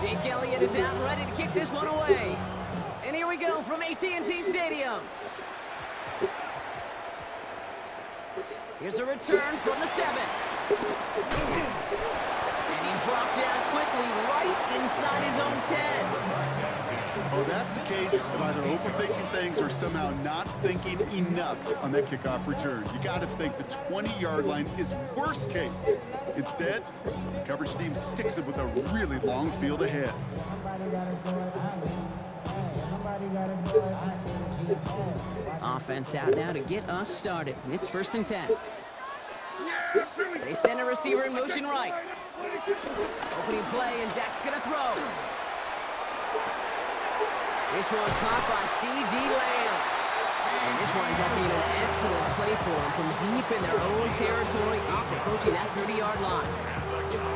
Jake Elliott is out and ready to kick this one away. And here we go from AT&T Stadium. Here's a return from the 7. And he's brought down quickly right inside his own 10. Oh, that's the case of either overthinking things or somehow not thinking enough on that kickoff return. You got to think the 20-yard line is worst case. Instead, the coverage team sticks it with a really long field ahead. Offense out now to get us started. It's 1st and 10. They send a receiver in motion right. Opening play, and Dak's going to throw. This one caught by C.D. Lamb. And this winds up being an excellent play for them from deep in their own territory, approaching that 30-yard line.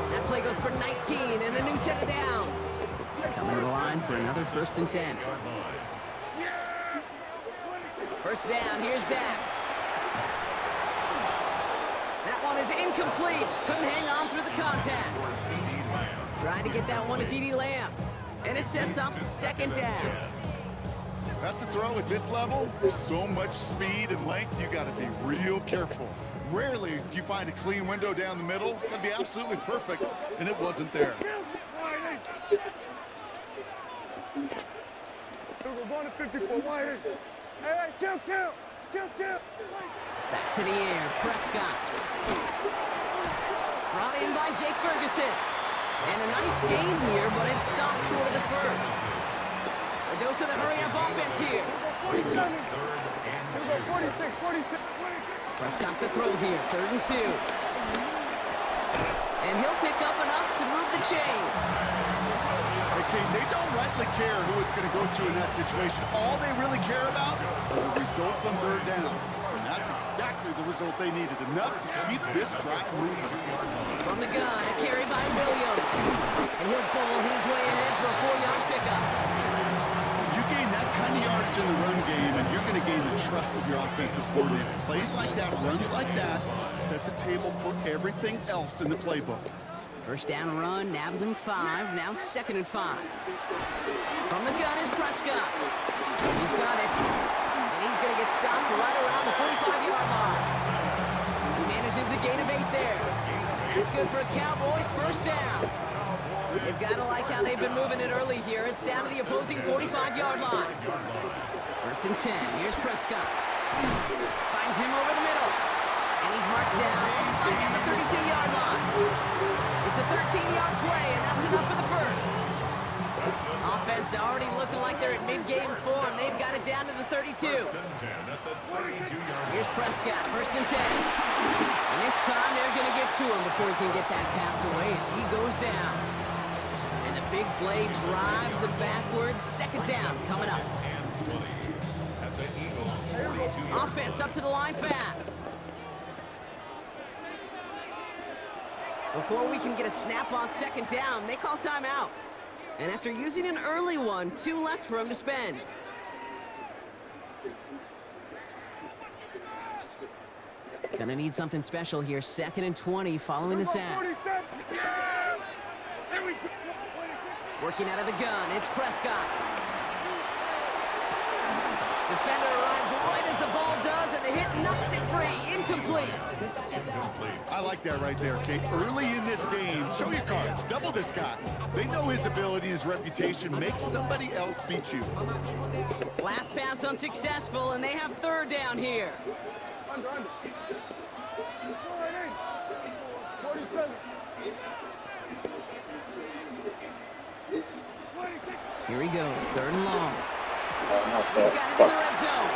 That play goes for 19 and a new set of downs. Coming to the line for another 1st and 10. First down, here's Dak. That one is incomplete. Couldn't hang on through the contact. Trying to get that one to C.D. Lamb. And it sets up 2nd down. That's a throw at this level. So much speed and length, you got to be real careful. Rarely do you find a clean window down the middle. That'd be absolutely perfect, and it wasn't there. We're going to 54 wide. Hey, kill. Back to the air, Prescott. Brought in by Jake Ferguson. And a nice game here, but it stopped short of the first. A dose of the hurry-up offense here. 47. 46. Prescott to throw here, 3rd and 2. And he'll pick up enough to move the chains. Okay, they don't rightly care who it's going to go to in that situation. All they really care about are the results on 3rd down. And that's exactly the result they needed. Enough to keep this drive moving. From the gun, a carry by Williams. And he'll bowl his way ahead for a 4-yard pickup. You gain that kind of yardage in the run game, and you're going to gain the trust of your offensive coordinator. Plays like that, runs like that, set the table for everything else in the playbook. First down run, nabs him 5, now 2nd and 5. From the gun is Prescott. He's got it. And he's going to get stopped right around the 45-yard line. He manages a gain of 8 there. And that's good for a Cowboys 1st down. They've got to like how they've been moving it early here. It's down to the opposing 45-yard line. 1st and 10. Here's Prescott. Finds him over the middle. And he's marked down. Looks like at the 32-yard line. It's a 13-yard play, and that's enough for the first. Offense already looking like they're in mid-game form. They've got it down to the 32. Here's Prescott, 1st and 10. And this time they're going to get to him before he can get that pass away as he goes down. And the big play drives them backwards. 2nd down coming up. Offense up to the line fast. Before we can get a snap on 2nd down, they call timeout. And after using an early one, 2 left for him to spend. Gonna need something special here. 2nd and 20 following the sack. Working out of the gun, it's Prescott. Defender arrives right as the ball does, and the hit knocks it free. Incomplete. I like that right there, Kate. Early in this game, show your cards. Double this guy. They know his ability, his reputation. Make somebody else beat you. Last pass unsuccessful, and they have 3rd down here. Under. 47. Here he goes, 3rd and long. He's got it in the red zone.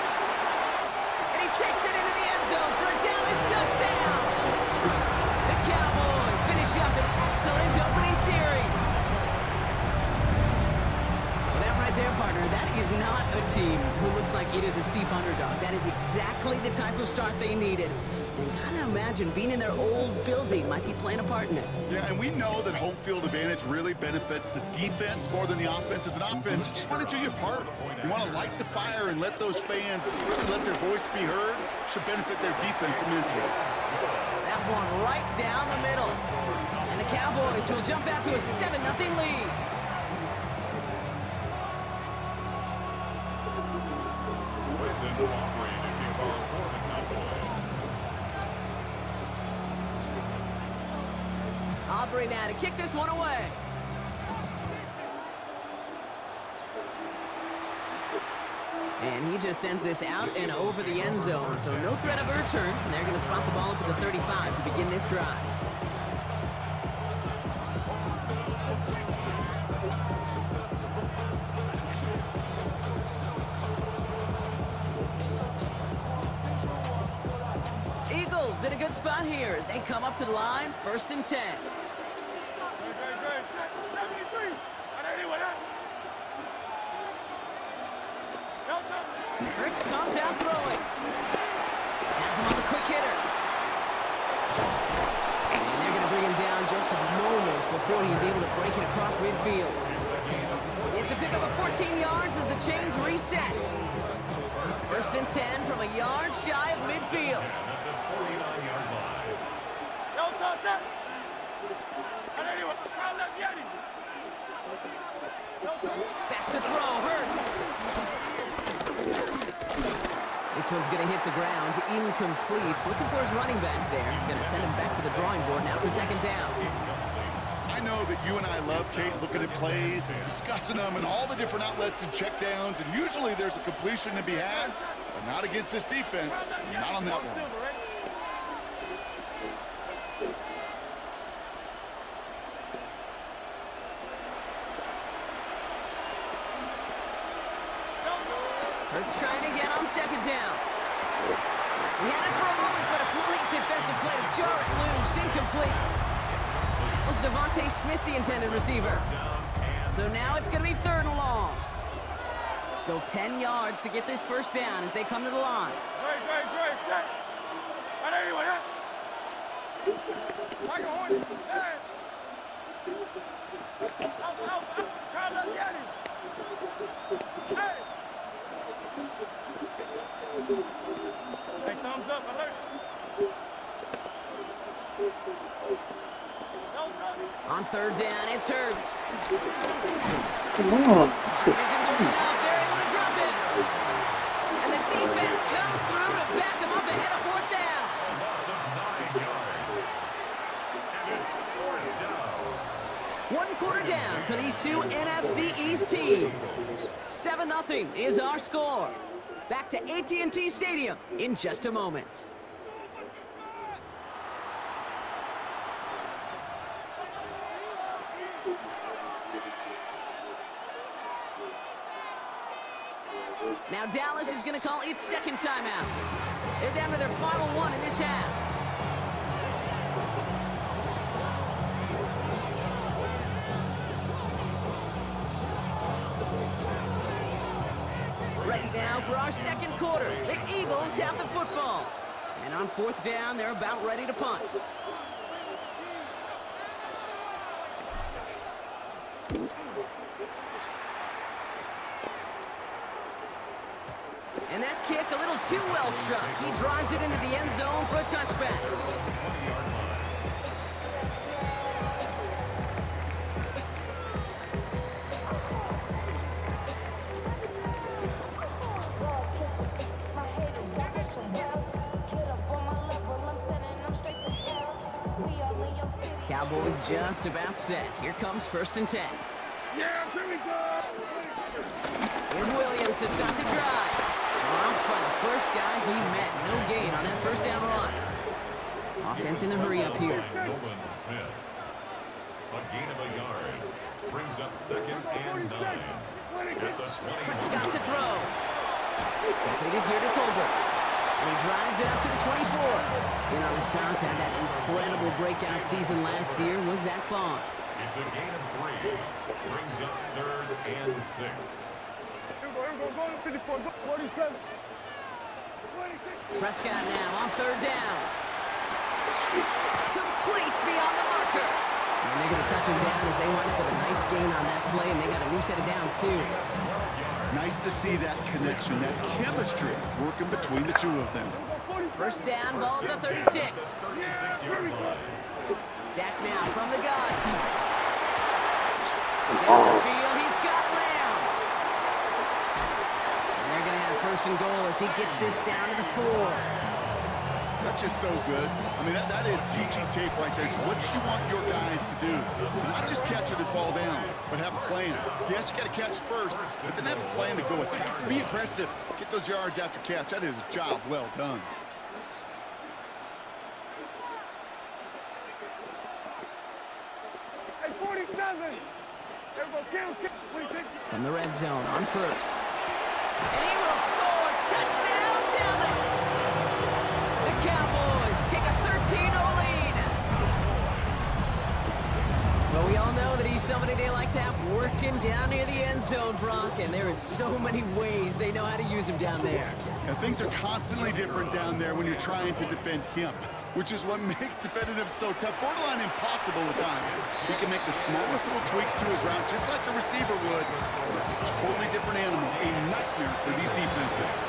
And he takes it into the end zone for a Dallas touchdown. The Cowboys finish up an excellent opening series. partner, that is not a team who looks like it is a steep underdog. That is exactly the type of start they needed. And gotta imagine being in their old building might be playing a part in it. Yeah, and we know that home field advantage really benefits the defense more than the offense. As an offense, you just want to do your part. You want to light the fire and let those fans really let their voice be heard. Should benefit their defense immensely. That one right down the middle. And the Cowboys will jump out to a 7-0 lead. Aubrey now to kick this one away. And he just sends this out and over the end zone, so no threat of a return. And they're going to spot the ball up at the 35 to begin this drive. Eagles in a good spot here as they come up to the line, 1st and 10. Hurts comes out throwing. Has him on the quick hitter. And they're going to bring him down just a moment before he's able to break it across midfield. It's a pickup of 14 yards as the chains reset. 1st and 10 from a yard shy of midfield. Back to throw, Hurts. This one's going to hit the ground, incomplete. Looking for his running back there. Going to send him back to the drawing board now for 2nd down. I know that you and I love, Kate, looking at plays, discussing them, and all the different outlets and checkdowns, and usually there's a completion to be had, but not against this defense. Not on that one. Hurts trying to get on 2nd down. He had it for a moment, but a great defensive play to jar it loose. Incomplete. Was Devontae Smith the intended receiver? So now it's going to be 3rd and long. Still 10 yards to get this 1st down as they come to the line. Hey, thumbs up, alert. On 3rd down, it's Hurts. Come on. They're able to drop it. And the defense comes through to back them up ahead of 4th down. One quarter down for these two NFC East teams. 7-0 is our score. Back to AT&T Stadium in just a moment. Now Dallas is going to call its 2nd timeout. They're down to their final one in this half. Ready now for our 2nd quarter. The Eagles have the football. And on 4th down, they're about ready to punt. And that kick a little too well struck. He drives it into the end zone for a touchback. Cowboys just about set. Here comes 1st and 10. Yeah, here we go. Here's Williams to start the drive. Dropped by the first guy he met. No gain on that 1st down run. Offense in the hurry up here. Smith. A gain of a yard. Brings up 2nd and 9. At the 20. Prescott to throw. Completed here to Tolbert. And he drives it up to the 24. In on the south had that incredible breakout season last year was Zach Bond. It's a gain of 3. Brings up 3rd and 6. Prescott now on third down. Complete beyond the marker. And they're going to touch him down as they wind up with a nice gain on that play, and they got a new set of downs, too. Nice to see that connection, that chemistry working between the two of them. First down, ball at the 36. 36-yard line. Dak now from the gun. Down the field, he's got Lamb. And they're going to have first and goal as he gets this down to the 4. That's just so good. I mean, that is teaching tape right there. It's what you want your guys to do. To not just catch it and fall down, but have a plan. Yes, you got to catch it first, but then have a plan to go attack. Be aggressive. Get those yards after catch. That is a job well done. Hey, 47! From the red zone on first. And he will score. Touchdown, Dallas! The Cowboys take a 13-0 lead. Well, we all know that he's somebody they like to have working down near the end zone, Brock, and there is so many ways they know how to use him down there. And things are constantly different down there when you're trying to defend him, which is what makes defending him so tough, borderline impossible at times. He can make the smallest little tweaks to his route, just like a receiver would. It's a totally different animal, a nightmare for these defenses.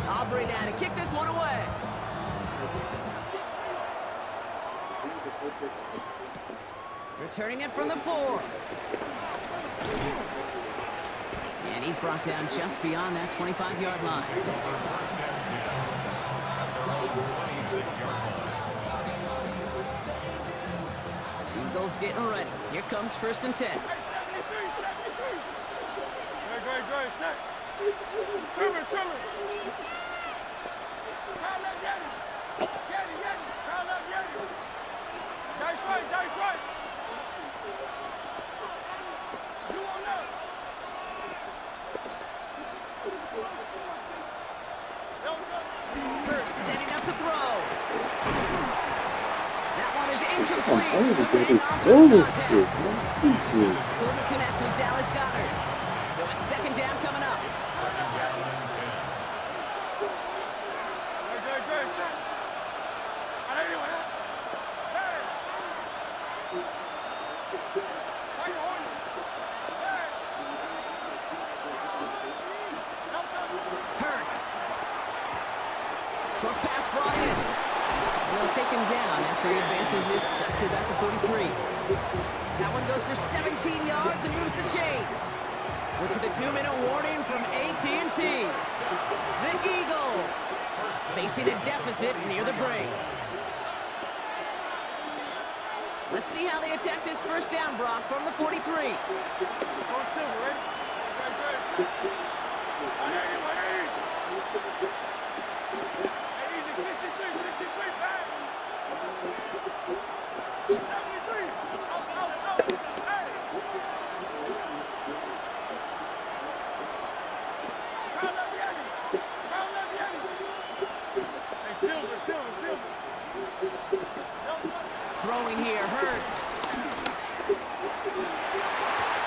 Aubrey now to kick this one away. Returning it from the 4. And he's brought down just beyond that 25-yard line. 26-yard line. Eagles getting ready. Here comes first and 10. Hurts setting up to throw. That one is incomplete. Hang on to the contact. Couldn't connect with Dallas Goddard. So it's second down coming up. Second down and 10. Hurts. Short pass brought in. And they'll take him down after he advances this up to about the 43. That one goes for 17 yards and moves the chains. We're to the 2-minute warning from AT&T. The Eagles facing a deficit near the break. Let's see how they attack this first down, Brock, from the 43. Throwing here, Hurts.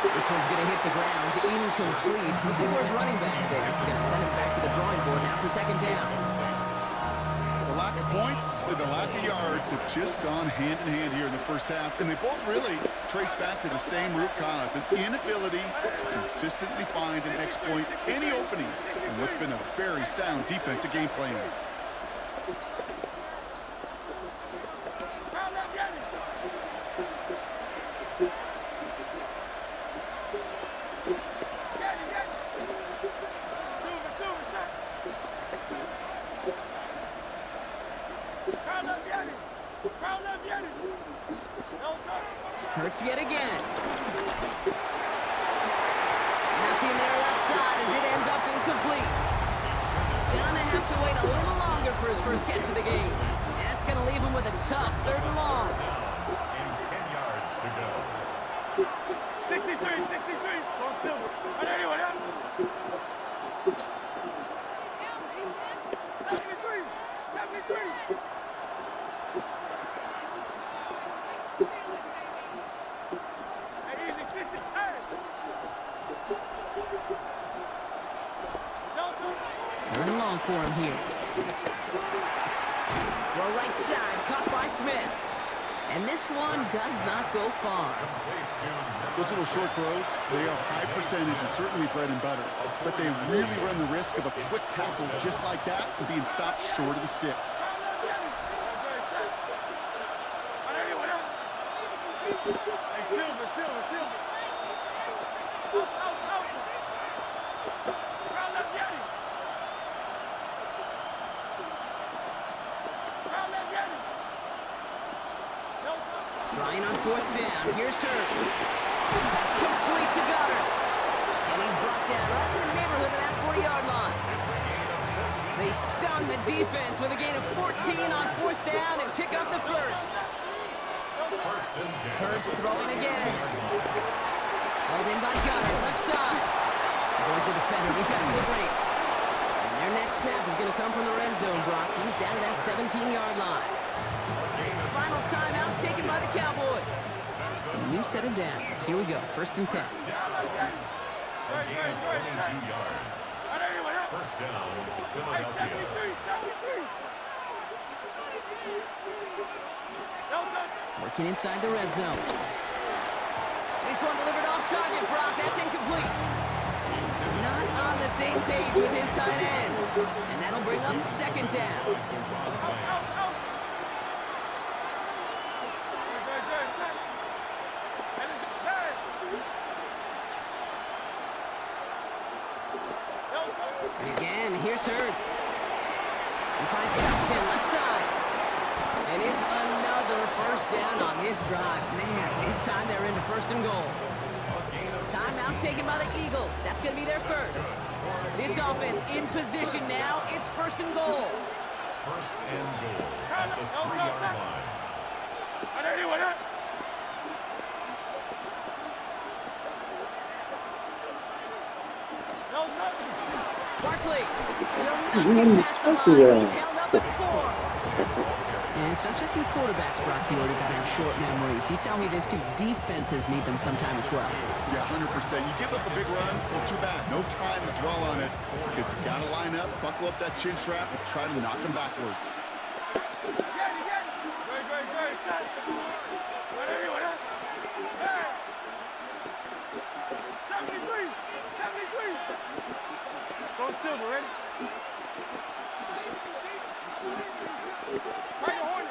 This one's going to hit the ground, incomplete. Looking for his running back there. Going to send it back to the drawing board now for second down. The lack of points and the lack of yards have just gone hand in hand here in the first half, and they both really trace back to the same root cause, an inability to consistently find and exploit any opening in what's been a very sound defensive game plan. Hurts yet again. Nothing there left side as it ends up incomplete. Gonna have to wait a little longer for his first catch of the game. And that's gonna leave him with a tough 3rd and long. And 10 yards to go. 63. Go Silver. for him here. Throw right side, caught by Smith. And this one does not go far. Those little short throws, they are high percentage and certainly bread and butter. But they really run the risk of a quick tackle just like that and being stopped short of the sticks. Trying on fourth down. Here's Hurts. Pass complete to Goddard. And he's brought down right in the neighborhood of that 40-yard line. They stun the defense with a gain of 14 on fourth down and pick up the first. Hurts throwing again. Held in by Goddard, left side. Avoids a defender. We've got a foot race. And their next snap is going to come from the red zone, Brock. He's down at that 17-yard line. Final timeout taken by the Cowboys. So a new set of downs. Here we go. 1st and 10. A gain of 22 yards. First down, Philadelphia. Working inside the red zone. This one delivered off target, Brock. That's incomplete. Not on the same page with his tight end. And that'll bring up 2nd down. And again, here's Hurts. He finds Thompson left side. And it's another first down on this drive. Man, this time they're into 1st and goal. Timeout taken by the Eagles. That's going to be their first. This offense in position now. It's 1st and goal. 1st and goal at the 3-yard line. Barkley will not get past the line. He's held up at 4. And it's not just some quarterbacks, Brock, who already got to have short memories. You tell me this too. Defenses need them sometime as well. Yeah, 100%. You give up a big run, well, too bad. No time to dwell on it because you got to line up, buckle up that chin strap, and try to knock them backwards. Go Silver, ready? Right your horn.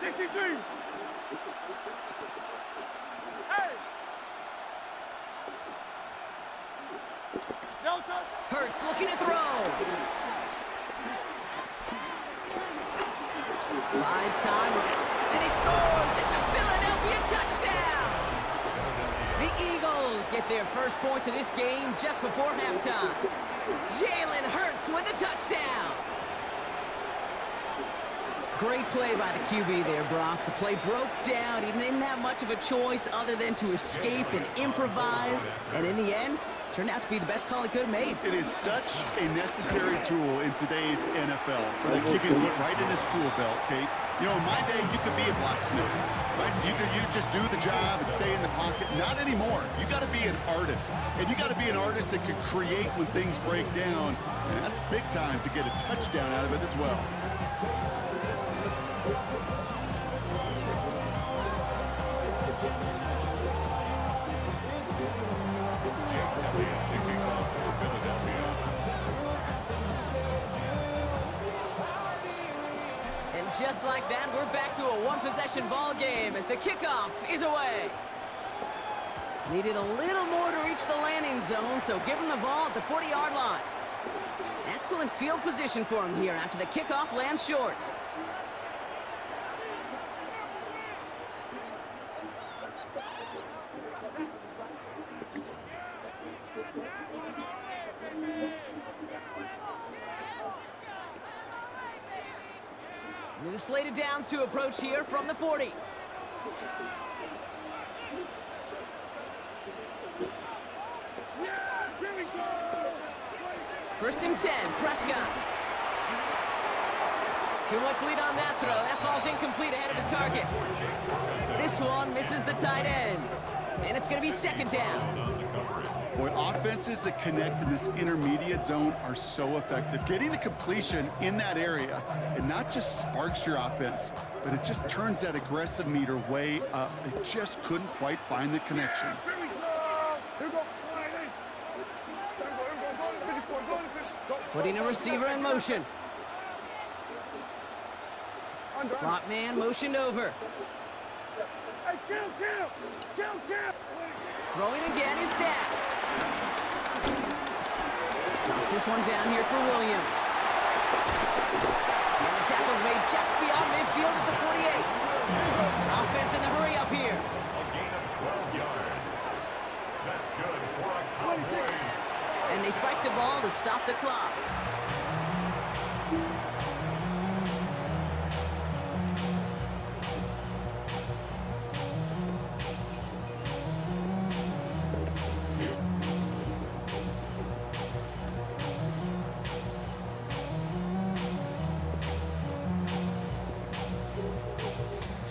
63. Hey! Delta! Hurts looking to throw. Buys time, and he scores. It's a Philadelphia touchdown. The Eagles get their first points of this game just before halftime. Jalen Hurts with a touchdown. Great play by the QB there, Brock. The play broke down. He didn't have much of a choice other than to escape and improvise. And in the end, turned out to be the best call he could have made. It is such a necessary tool in today's NFL for the QB to put right in his tool belt, Kate. You know, in my day, you could be a blacksmith, right? You just do the job and stay in the pocket. Not anymore. You got to be an artist, and you got to be an artist that can create when things break down. And that's big time to get a touchdown out of it as well. And just like that, we're back to a one-possession ball game as the kickoff is away. Needed a little more to reach the landing zone, so give him the ball at the 40-yard line. Excellent field position for him here after the kickoff lands short. New slate of downs to approach here from the 40. First and 10, Prescott. Too much lead on that throw. That falls incomplete ahead of his target. This one misses the tight end. And it's going to be second down. On the coverage. Boy, offenses that connect in this intermediate zone are so effective. Getting the completion in that area, it not just sparks your offense, but it just turns that aggressive meter way up. They just couldn't quite find the connection. Here we go. Here we go. Go. Putting a receiver in motion. Slot man motioned over. Hey, kill. Throwing again is Dak. Drops this one down here for Williams. And the tackle's made just beyond midfield at the 48. Offense in the hurry up here. A gain of 12 yards. That's good for a Cowboys. And they spike the ball to stop the clock.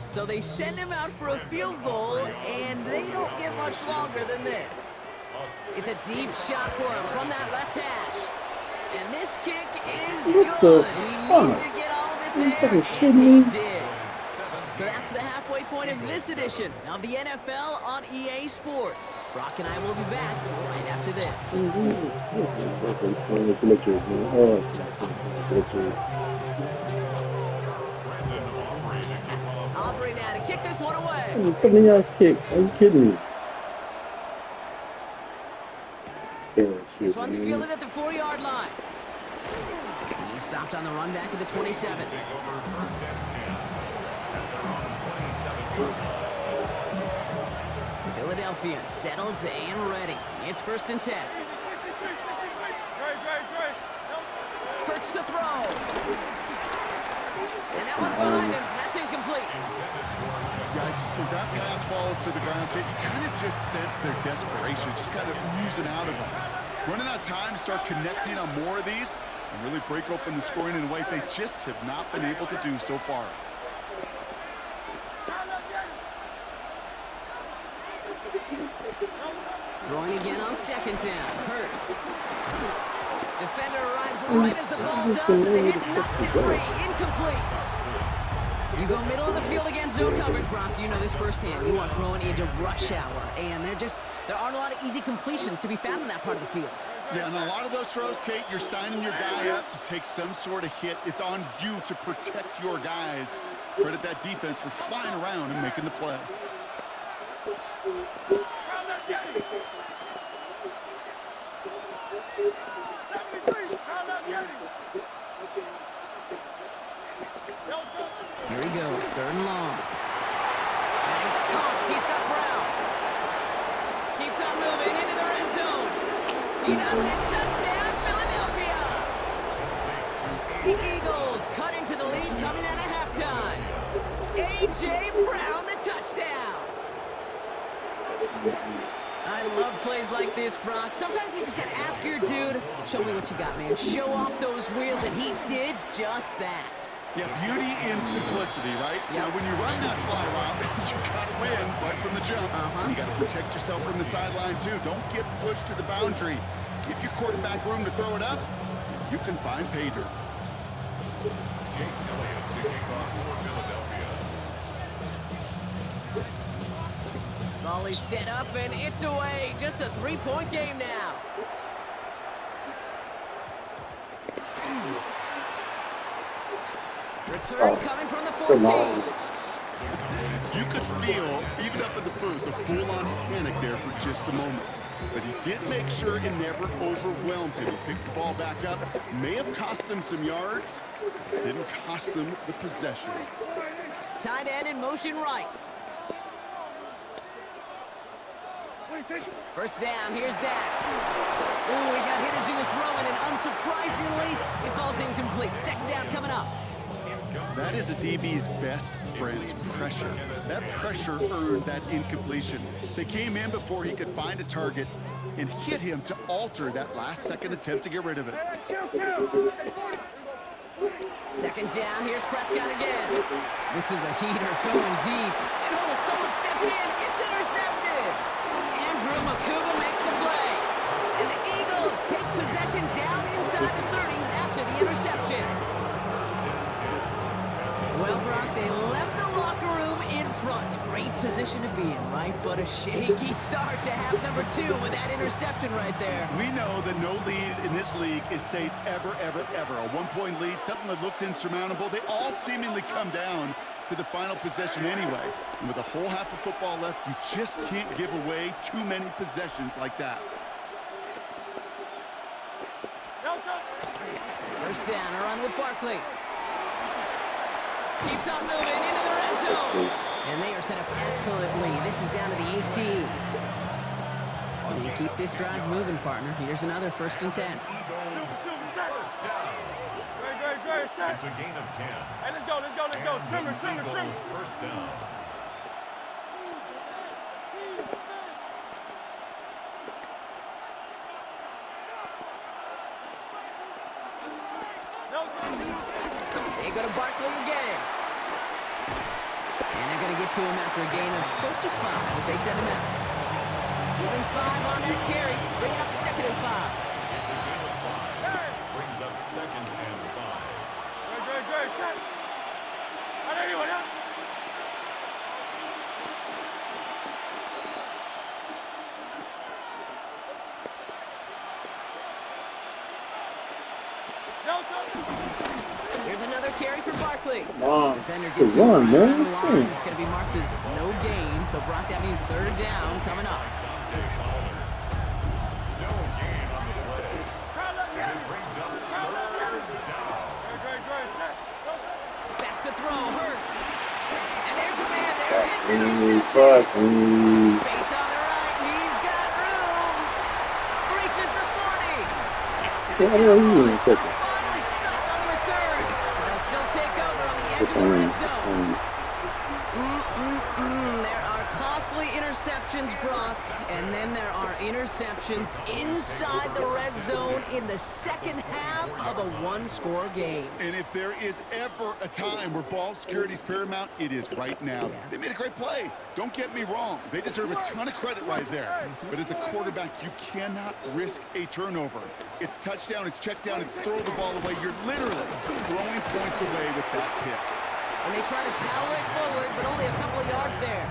So they send him out for a field goal, and they don't get much longer than this. It's a deep shot for him from that left hash. And this kick is What good. the He fuck? needed to get all of it You there, fucking kidding and me? he did. So that's the halfway point of this edition of the NFL on EA Sports. Brock and I will be back right after this. Aubrey now to kick this one away. 7-yard kick. Are you kidding me? Yeah, This shit, one's man. fielded at the 40-yard line. He stopped on the run back at the 27. Take over first and 10. At their own 27-yard line. Philadelphia settled and ready. It's first and 10. Hurts to throw. And that one's behind him. That's incomplete. Yikes, as that pass falls to the ground, Kate, you kind of just sense their desperation, just kind of oozing out of them. Running out of time to start connecting on more of these and really break open the scoring in a way they just have not been able to do so far. Throwing again on second down. Hurts. Defender arrives right as the ball does, and the hit knocks it free. Incomplete. You go middle of the field against zone coverage, Brock. You know this firsthand. You are throwing into rush hour, and there aren't a lot of easy completions to be found in that part of the field. Yeah, and a lot of those throws, Kate, you're signing your guy up to take some sort of hit. It's on you to protect your guys. Credit that defense for flying around and making the play. Here he goes, third and long. And he's caught. He's got Brown. Keeps on moving into the red zone. He does it. Touchdown, Philadelphia. The Eagles cut into the lead coming out of halftime. A.J. Brown, the touchdown. I love plays like this, Brock. Sometimes you just gotta ask your dude, show me what you got, man. Show off those wheels, and he did just that. Yeah, beauty in simplicity, right? You know, when you run that fly route, you got to win right from the jump. And you got to protect yourself from the sideline, too. Don't get pushed to the boundary. Give your quarterback room to throw it up. You can find pay dirt. Jake Elliott to kick off for Philadelphia. Volley set up, and it's away. Just a three-point game now. Return coming from the 14. You could feel, even up in the booth, the full-on panic there for just a moment. But he did make sure it never overwhelmed him. He picks the ball back up. May have cost him some yards. Didn't cost them the possession. Tight end in motion right. First down, here's Dak. Ooh, he got hit as he was throwing, and unsurprisingly, it falls incomplete. Second down coming up. That is a DB's best friend, pressure. That pressure earned that incompletion. They came in before he could find a target and hit him to alter that last-second attempt to get rid of it. Second down, here's Prescott again. This is a heater going deep. And oh, someone stepped in. It's intercepted. Andrew Makuba makes the play. And the Eagles take possession down inside the 30 after the interception. Well, Brock, they left the locker room in front. Great position to be in, right? But a shaky start to half number 2 with that interception right there. We know that no lead in this league is safe ever, ever, ever. A one-point lead, something that looks insurmountable. They all seemingly come down to the final possession anyway. And with a whole half of football left, you just can't give away too many possessions like that. First down, a run with Barkley. Keeps on moving into the red zone. And they are set up excellently. This is down to the 18. You keep this drive moving, partner. Here's another 1st and 10. First down. It's a gain of 10. Hey, let's go. Trimmer. First down. They go to Barkley again. And they're going to get to him after a gain of close to 5 as they send him out. Give him 5 on that carry. Bring it up 2nd and 5. It's a gain of 5. Brings up 2nd and 5. Good. I know you want that. Here's another carry for Barkley. Wow. Defender Good gets run, right around man. the line. It's going to be marked as no gain. So, Brock, that means 3rd down coming up. Dante Fowler. No gain on the play. And it brings up 3rd down. Back to throw. Hurts. And there's a man there. It's Fuck. intercepted. Space on the right. He's got room. Reaches the 40. Yeah, I don't know who took it. Finally stopped on the return. But they'll still take over on the edge of the red zone. There are costly interceptions, Brock, and then there are interceptions inside the red zone in the second half of a one-score game. And if there is ever a time where ball security is paramount, it is right now. They made a great play. Don't get me wrong. They deserve a ton of credit right there. But as a quarterback, you cannot risk a turnover. It's touchdown, it's check down, it's throw the ball away. You're literally throwing points away with that pick. And they try to power it forward, but only a couple of yards there.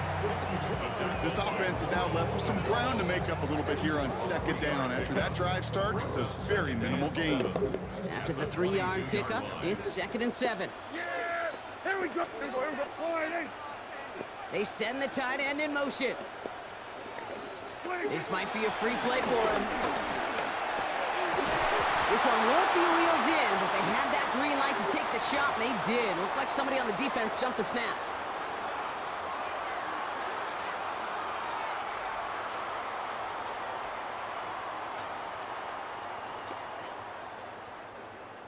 This offense is now left with some ground to make up a little bit here on 2nd down. After that drive starts, it's a very minimal gain. After the 3-yard pickup, it's 2nd and 7. Here we go. All right, They send the tight end in motion. This might be a free play for him. This one won't be reeled in, but they had that green light to take the shot, and they did. Looked like somebody on the defense jumped the snap.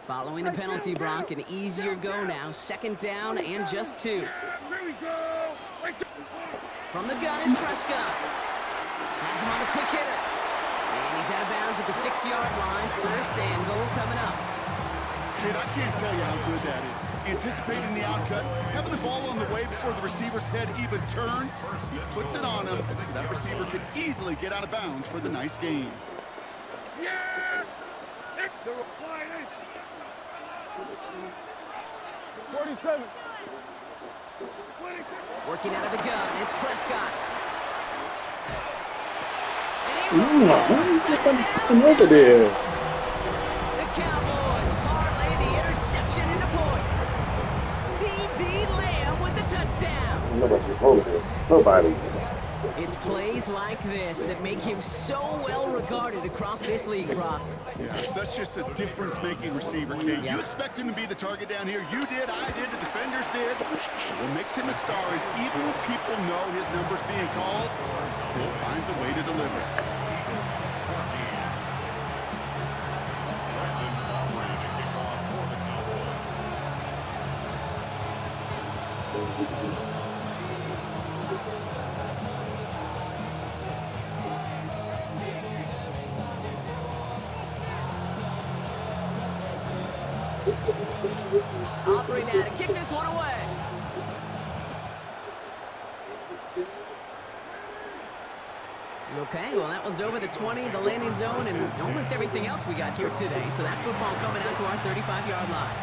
Following the penalty, Brock, an easier go now. 2nd down and just 2. Here we go. From the gun is Prescott. Has him on a quick hitter. And he's out of bounds at the 6-yard line. 1st and goal coming up. Kid, I can't tell you how good that is. Anticipating the outcut, having the ball on the way before the receiver's head even turns. He puts it on him, so that receiver could easily get out of bounds for the nice gain. Yes! The reply is 47. Working out of the gun, it's Prescott. And he Ooh, will why score. is it Touchdown, coming over there? The Cowboys parlay the interception into points. C.D. Lamb with the touchdown. Nobody over there. Nobody. It's plays like this that make him so well regarded across this league, Brock. Yeah, such just a difference-making receiver, kid. You expect him to be the target down here. You did, I did, the defenders did. What makes him a star is even when people know his number's being called, he still finds a way to deliver. Eagles 14. Brandon Aubrey to kick off for the Cowboys. Operating now to kick this one away. Okay, well, that one's over the 20, the landing zone, and almost everything else we got here today. So that football coming out to our 35-yard line.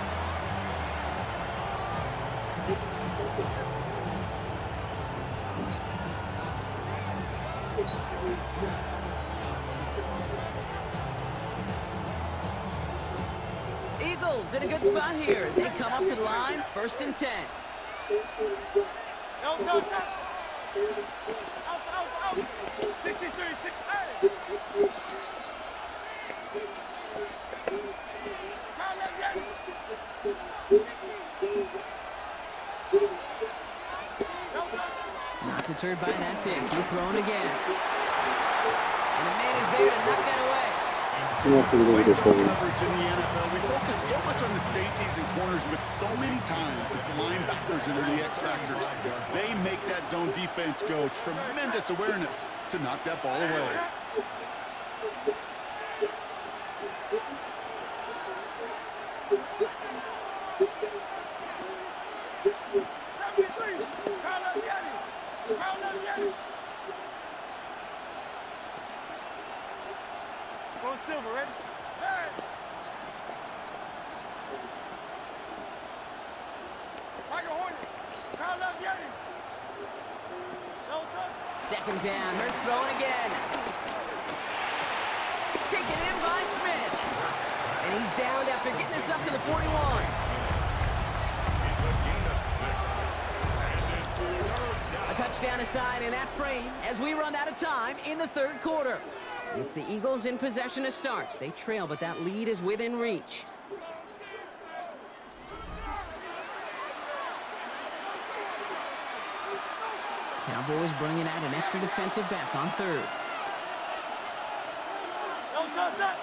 Eagles in a good spot here as they come up to the line, 1st and 10. No, no, touch. Out. 63, 6, hey. Not deterred by that pick. He's throwing again. And the man is there to knock that away. Plays on coverage in the NFL. We focus so much on the safeties and corners, but so many times it's linebackers that are the X factors. They make that zone defense go. Tremendous awareness to knock that ball away. Go Silver, ready? Hey! Tiger Hornet. Kyle left, Yeti. No touch. 2nd down. Hurts throwing again. Taken in by Smith. And he's downed after getting this up to the 41. A touchdown aside in that frame as we run out of time in the 3rd quarter. It's the Eagles in possession to start. They trail, but that lead is within reach. Cowboys bringing out an extra defensive back on 3rd. No touch that.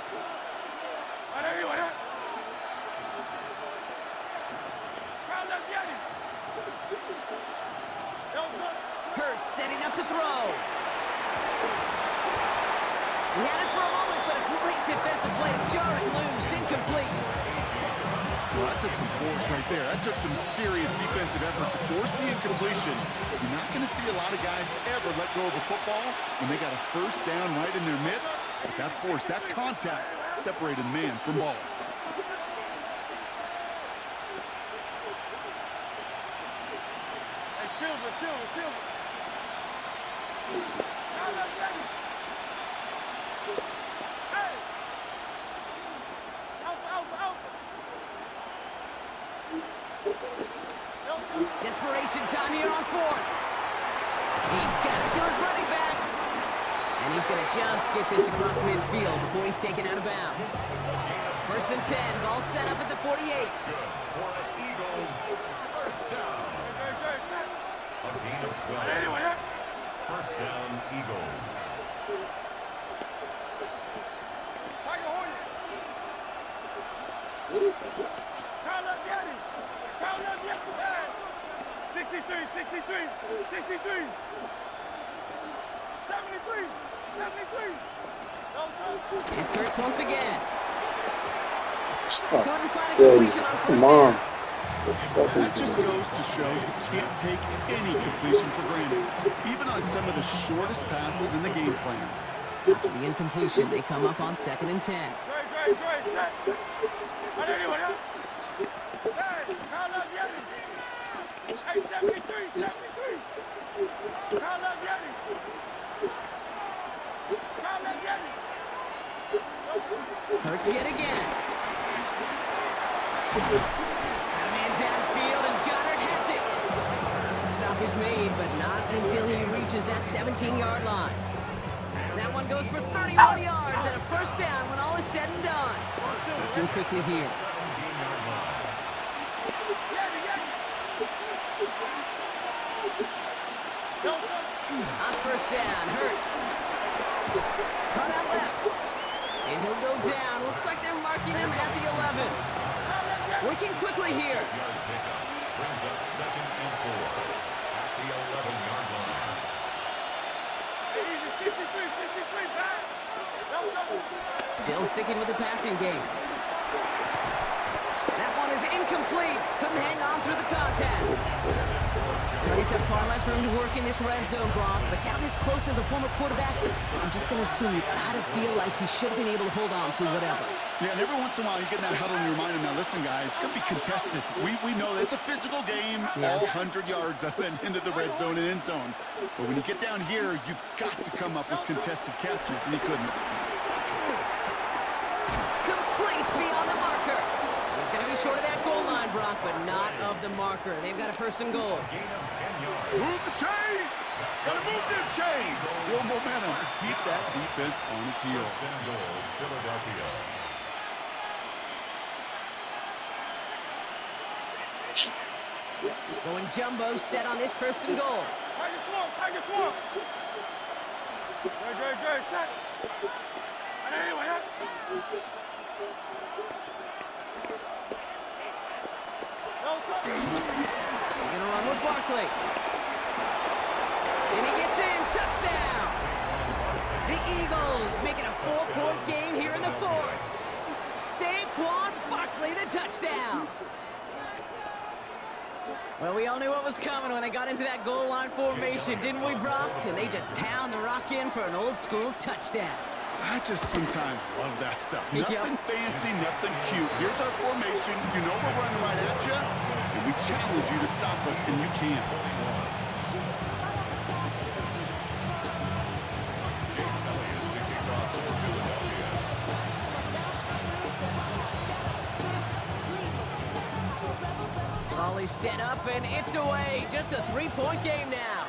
Whatever you want. Kyle left, Yeti. No touch. Hurts setting up to throw. He had it for a moment, but a great defensive play to jar it loose. Incomplete. Well, that took some force right there. That took some serious defensive effort to force the incompletion. You're not going to see a lot of guys ever let go of a football when they got a 1st down right in their midst. But that force, that contact, separated man from ball. Hey, Silver. Kyle left, Yeti. Hey! Out. Desperation time here on 4th. He's got it to his running back. And he's going to just get this across midfield before he's taken out of bounds. 1st and 10, ball set up at the 48. Eagles, 1st down. A gain of 12. 1st down, Eagles. Tiger Hornet. Kyle left, Yeti. 63. 73. 73. No touch. It's Hurts once again. Oh, Couldn't find a yeah, completion on 1st come down. on. That just goes to show you can't take any completion for granted, even on some of the shortest passes in the game plan. After the incompletion, they come up on 2nd and 10. Great. Whatever you want. Hey, Kyle left, Yeti. Hey, 73. Kyle left, Yeti. Hurts yet again. Got a man downfield, and Goddard has it. The stop is made, but not until he reaches that 17-yard line. That one goes for 31 yards and a 1st down when all is said and done. Working quickly here. On 1st down, Hurts. Cut out left. And he'll go down. Looks like they're marking him at the 11. Working quickly here. Brings up 2nd and 4 at the 11-yard line. Still sticking with the passing game. That incomplete. Couldn't hang on through the contact. Targets have far less room to work in this red zone, Brock, but down this close as a former quarterback, I'm just going to assume you gotta feel like he should have been able to hold on through whatever. Yeah, and every once in a while you get in that huddle and you remind him, now listen, guys, it's going to be contested. We know it's a physical game, all 100 yards up and into the red zone and end zone. But when you get down here, you've got to come up with contested captures, and he couldn't. Complete beyond the marker. He's going to be short of that goal line, Brock, but not of the marker. They've got a first and goal. Gain of 10 yards. Move the chain! Gotta move the chain! Still momentum. Keep that defense on its heels. First and goal, Philadelphia. Going jumbo set on this first and goal. Take it slow. Good, set. And anyway, They're going to run with Barkley. And he gets in. Touchdown! The Eagles make it a 4-point game here in the fourth. Saquon Barkley, the touchdown. Well, we all knew what was coming when they got into that goal line formation, didn't we, Brock? And they just pound the rock in for an old-school touchdown. I just sometimes love that stuff. Nothing Yep. fancy, nothing cute. Here's our formation. You know we're running right at you, and we challenge you to stop us, and you can't. Volley set up, and it's away. Just a 3-point game now.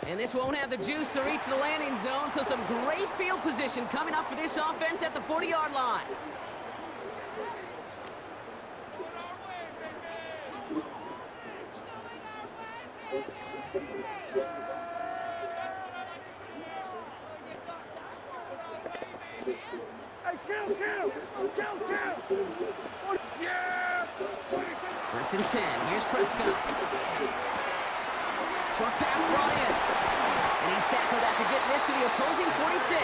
And this won't have the juice to reach the landing zone, so some great field position coming up for this offense at the 40-yard line. Hey, kill! Yeah! First and 10. Here's Prescott. Short pass brought in. And he's tackled after getting this to the opposing 46.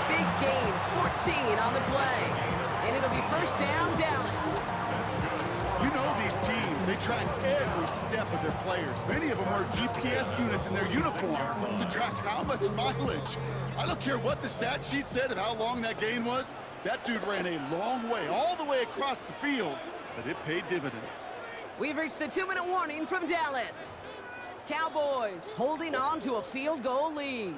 Big gain, 14 on the play. And it'll be first down, Dallas. You know these teams, they track every step of their players. Many of them wear GPS units in their uniform to track how much mileage. I don't care what the stat sheet said of how long that gain was. That dude ran a long way, all the way across the field, but it paid dividends. We've reached the 2-minute warning from Dallas. Cowboys holding on to a field goal lead.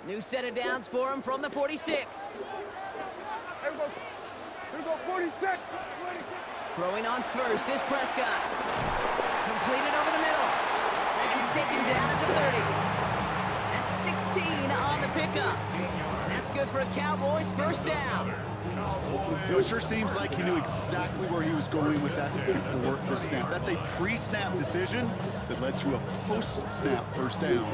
New set of downs for him from the 46. Here we go, 46. Throwing on first is Prescott. Completed over the middle. And he's taken down at the 30. That's 16 on the pickup. And that's good for a Cowboys first down. You know, it sure seems like he knew exactly where he was going with that before the snap. That's a pre-snap decision that led to a post-snap first down.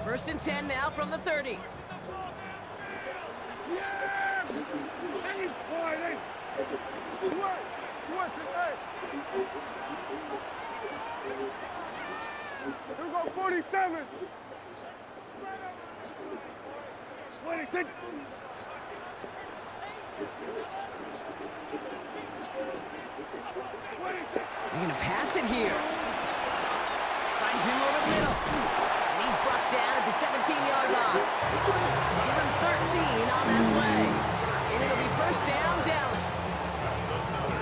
First and 10 now from the 30. Yeah! Hey, boy, hey! Switch it, hey! Here we go, 47! 26! They're going to pass it here. Finds him over the middle. And he's brought down at the 17-yard line. Give him 13 on that play. And it'll be first down, Dallas.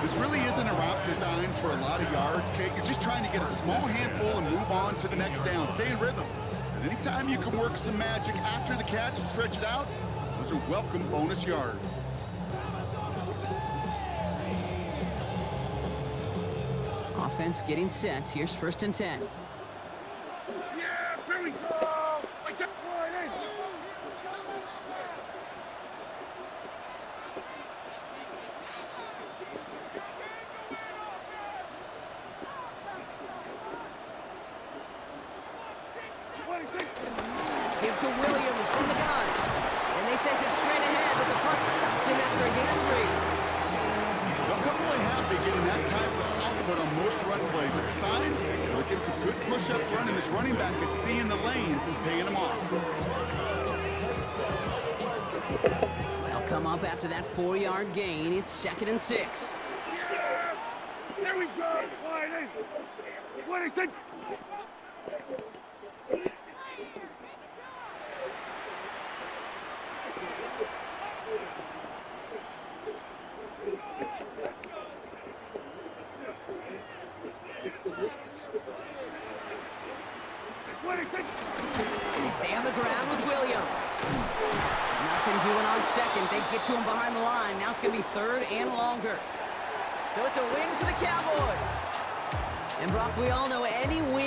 This really isn't a route designed for a lot of yards, Kate. You're just trying to get a small handful and move on to the next down. Stay in rhythm. And anytime you can work some magic after the catch and stretch it out, those are welcome bonus yards. Offense getting set. Here's first and 10. Yeah, here we go! Like that, boy, hey! Give to Williams from the gun. And they sent it straight ahead, but the front stops him after a gain of 3. The come away happy getting that type of output on most run plays. It's a sign they're getting some good push up front, and this running back is seeing the lanes and paying them off. Well, come up after that 4-yard gain. It's 2nd and 6. Yeah! There we go! Wide in! What do you think? They stay on the ground with Williams. Nothing doing on 2nd. They get to him behind the line. Now it's going to be 3rd and longer. So it's a win for the Cowboys. And Brock, we all know any win